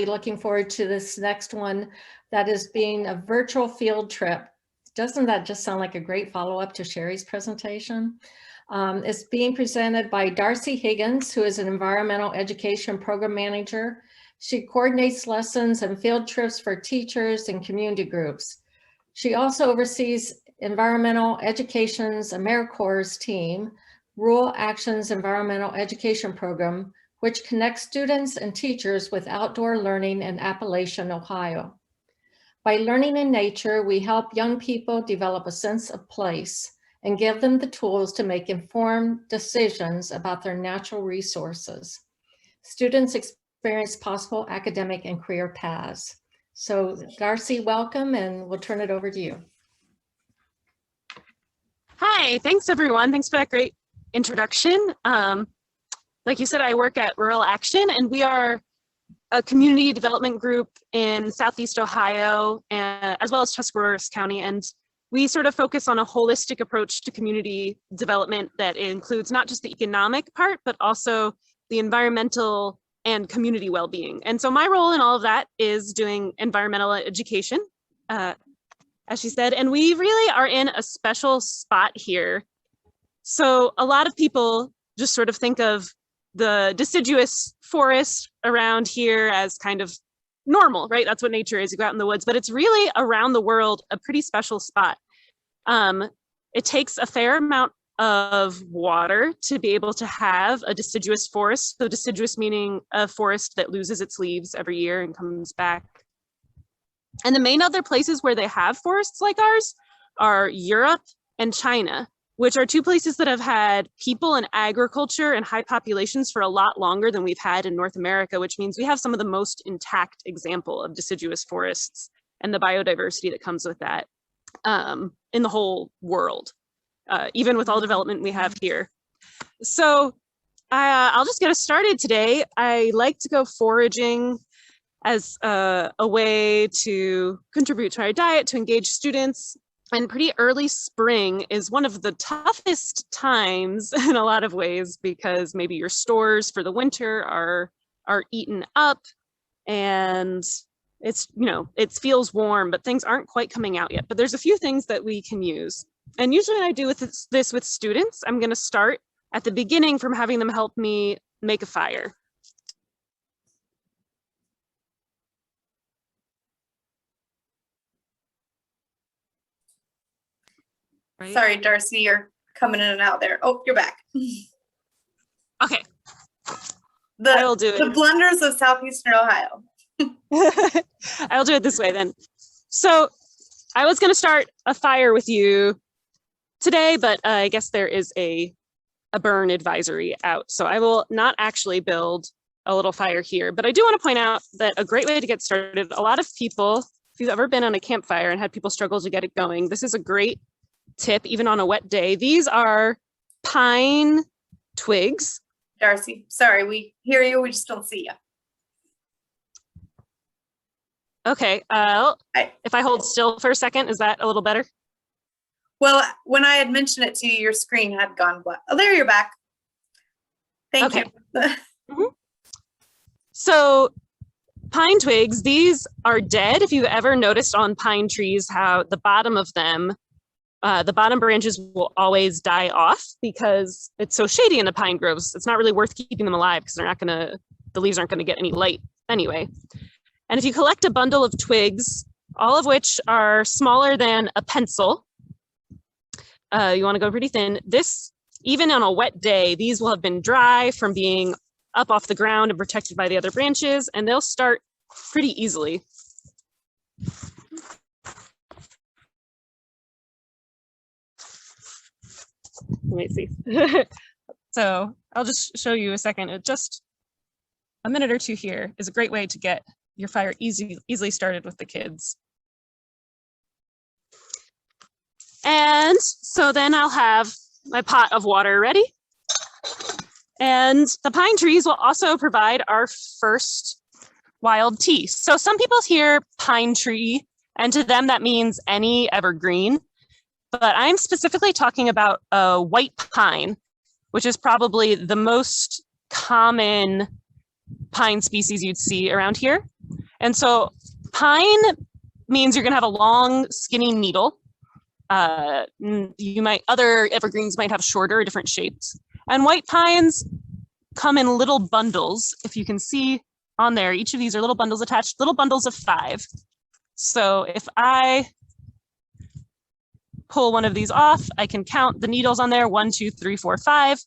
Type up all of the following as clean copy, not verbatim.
really looking forward to this next one that is being a virtual field trip. Doesn't that just sound like a great follow-up to Sherry's presentation? It's being presented by Darcy Higgins, who is an environmental education program manager. She coordinates lessons and field trips for teachers and community groups. She also oversees Environmental Education's AmeriCorps team, Rural Actions Environmental Education Program, which connects students and teachers with outdoor learning in Appalachian, Ohio. By learning in nature, we help young people develop a sense of place and give them the tools to make informed decisions about their natural resources. Students experience possible academic and career paths. So Darcy, welcome, and we'll turn it over to you. Hi, thanks everyone. Thanks for that great introduction. Like you said, I work at Rural Action, and we are a community development group in Southeast Ohio, as well as Tuscarawas County. And we sort of focus on a holistic approach to community development that includes not just the economic part, but also the environmental and community well-being. And so my role in all of that is doing environmental education, as she said, and we really are in a special spot here. So a lot of people just sort of think of the deciduous forest around here as kind of normal, right? That's what nature is, you go out in the woods, but it's really around the world a pretty special spot. It takes a fair amount of water to be able to have a deciduous forest. So deciduous meaning a forest that loses its leaves every year and comes back. And the main other places where they have forests like ours are Europe and China, which are two places that have had people and agriculture and high populations for a lot longer than we've had in North America, which means we have some of the most intact example of deciduous forests and the biodiversity that comes with that in the whole world, even with all the development we have here. So I'll just get us started today. I like to go foraging as a way to contribute to our diet, to engage students. And pretty early spring is one of the toughest times in a lot of ways, because maybe your stores for the winter are eaten up, and it's, you know, it feels warm, but things aren't quite coming out yet. But there's a few things that we can use. And usually when I do this with students, I'm going to start at the beginning from having them help me make a fire. Right. Sorry, Darcy, you're coming in and out there. Oh, you're back. Okay. I'll do it. The blunders of Southeastern Ohio. I'll do it this way then. So I was going to start a fire with you today, but I guess there is a burn advisory out. So I will not actually build a little fire here, but I do want to point out that a great way to get started, a lot of people, if you've ever been on a campfire and had people struggle to get it going, this is a great tip, even on a wet day. These are pine twigs. Darcy, sorry, we hear you, we just don't see you. Okay, if I hold still for a second, is that a little better? Well, when I had mentioned it to you, your screen had gone black. Oh, there, you're back. Thank you. Mm-hmm. So pine twigs, these are dead. If you've ever noticed on pine trees how the bottom of them, the bottom branches will always die off because it's so shady in the pine groves. It's not really worth keeping them alive because the leaves aren't gonna get any light anyway. And if you collect a bundle of twigs, all of which are smaller than a pencil, you wanna go pretty thin. This, even on a wet day, these will have been dry from being up off the ground and protected by the other branches, and they'll start pretty easily. Let me see. So I'll just show you a second. Just a minute or two here is a great way to get your fire easily started with the kids. And so then I'll have my pot of water ready. And the pine trees will also provide our first wild tea. So some people hear pine tree, and to them that means any evergreen. But I'm specifically talking about a white pine, which is probably the most common pine species you'd see around here. And so pine means you're gonna have a long, skinny needle. Other evergreens might have shorter, different shapes. And white pines come in little bundles. If you can see on there, each of these are little bundles attached, little bundles of 5. So if I pull one of these off, I can count the needles on there, 1, 2, 3, 4, 5.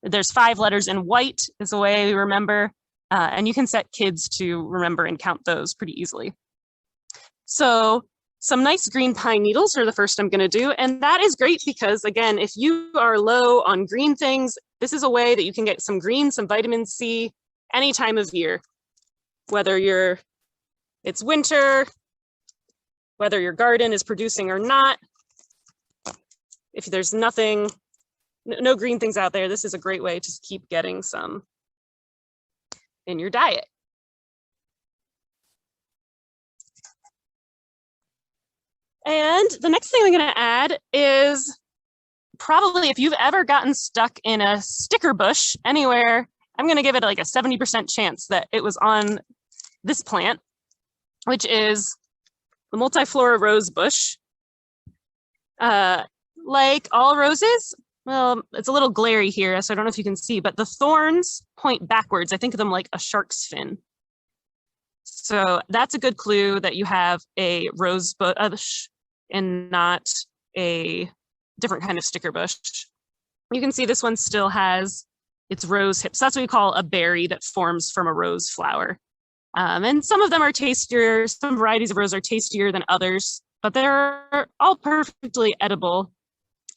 There's 5 letters in white is the way we remember. And you can set kids to remember and count those pretty easily. So some nice green pine needles are the first I'm going to do. And that is great because, again, if you are low on green things, this is a way that you can get some green, some vitamin C any time of year, whether it's winter, whether your garden is producing or not. If there's no green things out there, this is a great way to keep getting some in your diet. And the next thing I'm going to add is probably if you've ever gotten stuck in a sticker bush anywhere, I'm going to give it like a 70% chance that it was on this plant, which is the multiflora rose bush. Like all roses, well, it's a little glary here, so I don't know if you can see, but the thorns point backwards. I think of them like a shark's fin. So that's a good clue that you have a rose bush and not a different kind of sticker bush. You can see this one still has its rose hips. That's what we call a berry that forms from a rose flower. And some of them are tastier. Some varieties of rose are tastier than others, but they're all perfectly edible.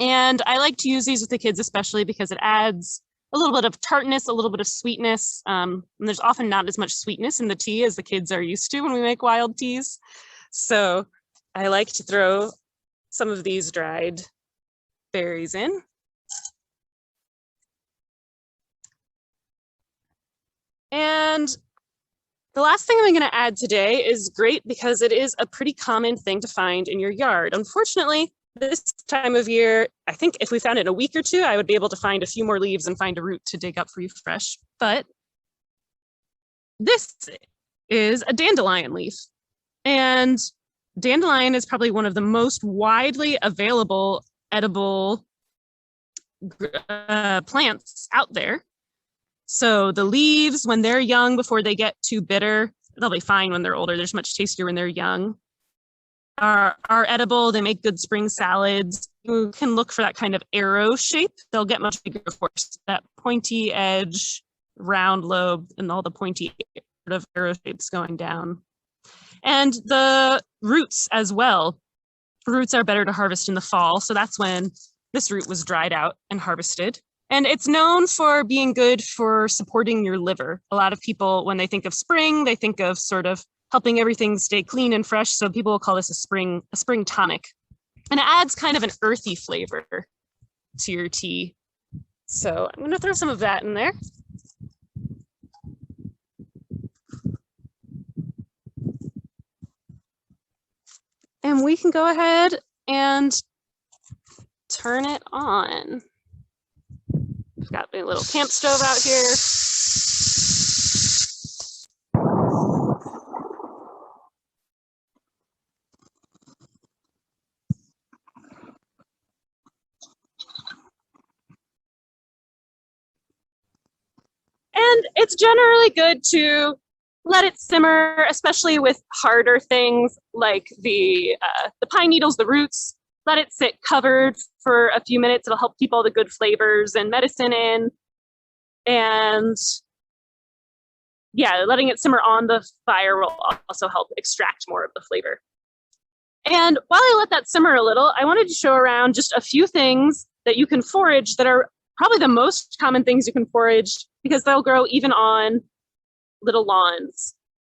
And I like to use these with the kids, especially because it adds a little bit of tartness, a little bit of sweetness. And there's often not as much sweetness in the tea as the kids are used to when we make wild teas. So I like to throw some of these dried berries in. And the last thing I'm going to add today is great because it is a pretty common thing to find in your yard. Unfortunately, this time of year, I think if we found it in a week or two, I would be able to find a few more leaves and find a root to dig up for you fresh. But this is a dandelion leaf. And dandelion is probably one of the most widely available edible plants out there. So the leaves, when they're young, before they get too bitter, they'll be fine when they're older. They're just much tastier when they're young. Are edible. They make good spring salads. You can look for that kind of arrow shape. They'll get much bigger, of course. That pointy edge, round lobe, and all the pointy sort of arrow shapes going down. And the roots as well. Roots are better to harvest in the fall. So that's when this root was dried out and harvested. And it's known for being good for supporting your liver. A lot of people, when they think of spring, they think of sort of helping everything stay clean and fresh. So people will call this a spring tonic. And it adds kind of an earthy flavor to your tea. So I'm going to throw some of that in there. And we can go ahead and turn it on. I've got my little camp stove out here. And it's generally good to let it simmer, especially with harder things like the pine needles, the roots. Let it sit covered for a few minutes. It'll help keep all the good flavors and medicine in. And yeah, letting it simmer on the fire will also help extract more of the flavor. And while I let that simmer a little, I wanted to show around just a few things that you can forage that are probably the most common things you can forage because they'll grow even on little lawns.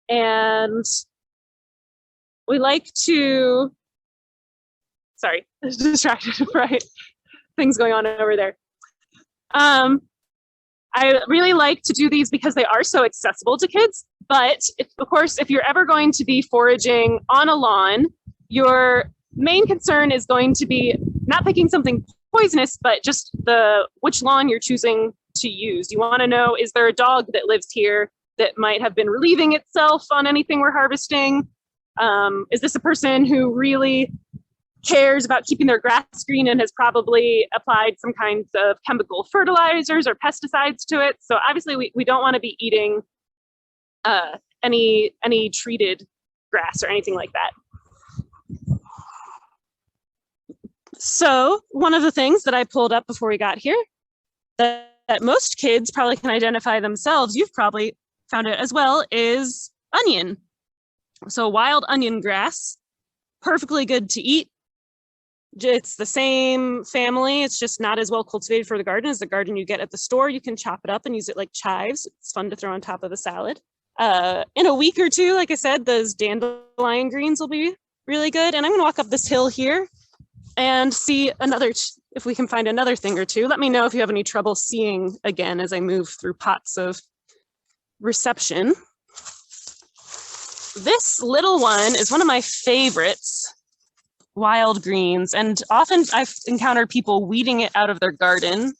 And we like to, sorry, I was distracted, right? Things going on over there. I really like to do these because they are so accessible to kids. But of course, if you're ever going to be foraging on a lawn, your main concern is going to be not picking something poisonous, but just which lawn you're choosing to use. You want to know, is there a dog that lives here? that might have been relieving itself on anything we're harvesting? Is this a person who really cares about keeping their grass green and has probably applied some kinds of chemical fertilizers or pesticides to it? So obviously we don't want to be eating any treated grass or anything like that. So one of the things that I pulled up before we got here that most kids probably can identify themselves, you've probably found it as well, is onion. So wild onion grass, perfectly good to eat. It's the same family. It's just not as well cultivated for the garden as the garden you get at the store. You can chop it up and use it like chives. It's fun to throw on top of a salad. In a week or two, like I said, those dandelion greens will be really good. And I'm gonna walk up this hill here and see if we can find another thing or two. Let me know if you have any trouble seeing again as I move through pots of reception. This little one is one of my favorites, wild greens, and often I've encountered people weeding it out of their garden.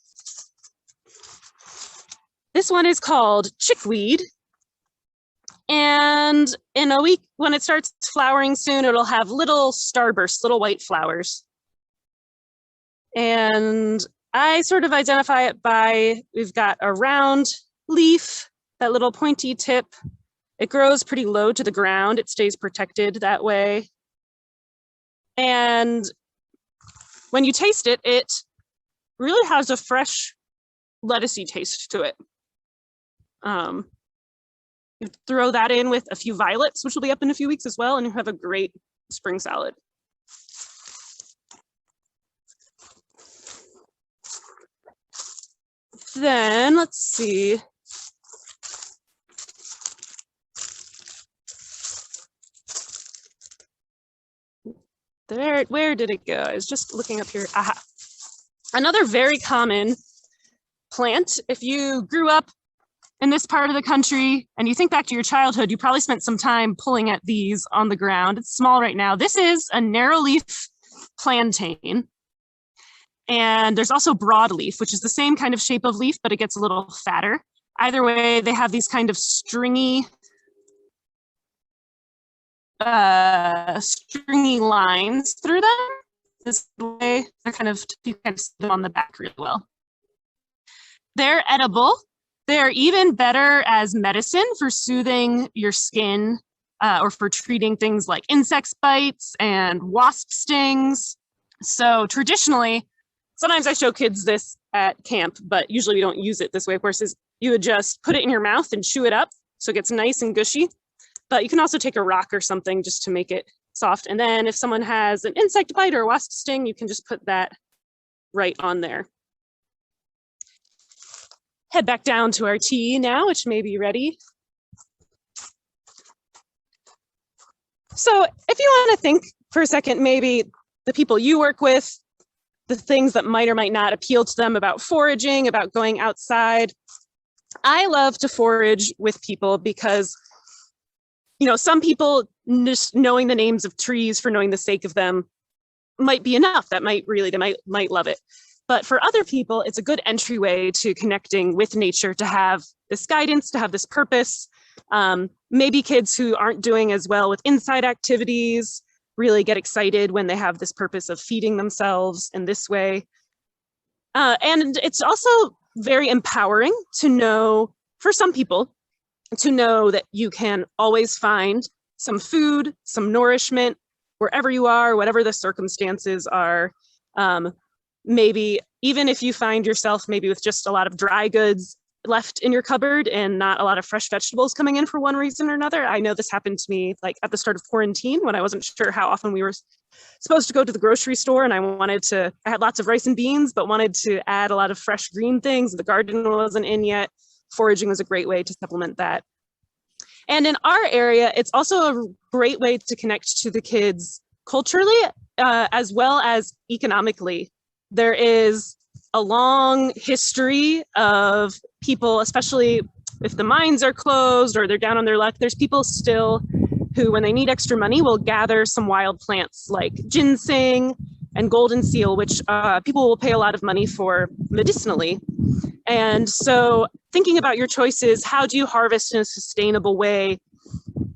This one is called chickweed, and in a week when it starts flowering soon, it'll have little starbursts, little white flowers. And I sort of identify it by, we've got a round leaf, that little pointy tip. It grows pretty low to the ground. It stays protected that way. And when you taste it, it really has a fresh lettucey taste to it. You throw that in with a few violets, which will be up in a few weeks as well, and you have a great spring salad. Then let's see. Where did it go? I was just looking up here. Aha. Another very common plant. If you grew up in this part of the country and you think back to your childhood, you probably spent some time pulling at these on the ground. It's small right now. This is a narrowleaf plantain. And there's also broadleaf, which is the same kind of shape of leaf, but it gets a little fatter. Either way, they have these kind of stringy lines through them. This way, they're kind of, you can see them on the back really well. They're edible. They're even better as medicine for soothing your skin or for treating things like insect bites and wasp stings. So traditionally, sometimes I show kids this at camp, but usually we don't use it this way. Of course, is you would just put it in your mouth and chew it up so it gets nice and gushy. But you can also take a rock or something just to make it soft. And then if someone has an insect bite or a wasp sting, you can just put that right on there. Head back down to our tea now, which may be ready. So if you want to think for a second, maybe the people you work with, the things that might or might not appeal to them about foraging, about going outside. I love to forage with people because, you know, some people just knowing the names of trees for knowing the sake of them might be enough. They might love it. But for other people, it's a good entryway to connecting with nature, to have this guidance, to have this purpose. Maybe kids who aren't doing as well with inside activities really get excited when they have this purpose of feeding themselves in this way. And it's also very empowering to know, for some people, to know that you can always find some food, some nourishment, wherever you are, whatever the circumstances are. Maybe even if you find yourself maybe with just a lot of dry goods left in your cupboard and not a lot of fresh vegetables coming in for one reason or another. I know this happened to me like at the start of quarantine when I wasn't sure how often we were supposed to go to the grocery store, and I had lots of rice and beans, but wanted to add a lot of fresh green things. The garden wasn't in yet. Foraging was a great way to supplement that. And in our area, it's also a great way to connect to the kids culturally, as well as economically. There is a long history of people, especially if the mines are closed or they're down on their luck, there's people still who, when they need extra money, will gather some wild plants like ginseng and golden seal, which people will pay a lot of money for medicinally. And so thinking about your choices, how do you harvest in a sustainable way?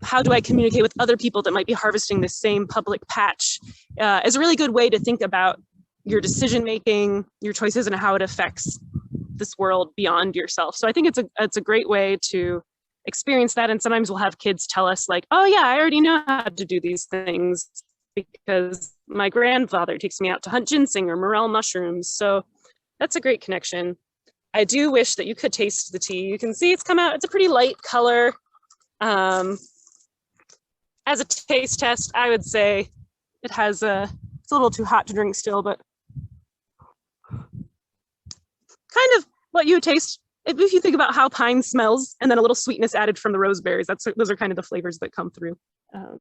How do I communicate with other people that might be harvesting the same public patch? Is a really good way to think about your decision-making, your choices, and how it affects this world beyond yourself. So I think it's a great way to experience that. And sometimes we'll have kids tell us like, oh yeah, I already know how to do these things because my grandfather takes me out to hunt ginseng or morel mushrooms. So that's a great connection. I do wish that you could taste the tea. You can see it's come out, it's a pretty light color. As a taste test, I would say it has it's a little too hot to drink still, but kind of what you taste if you think about how pine smells, and then a little sweetness added from the roseberries. Those are kind of the flavors that come through.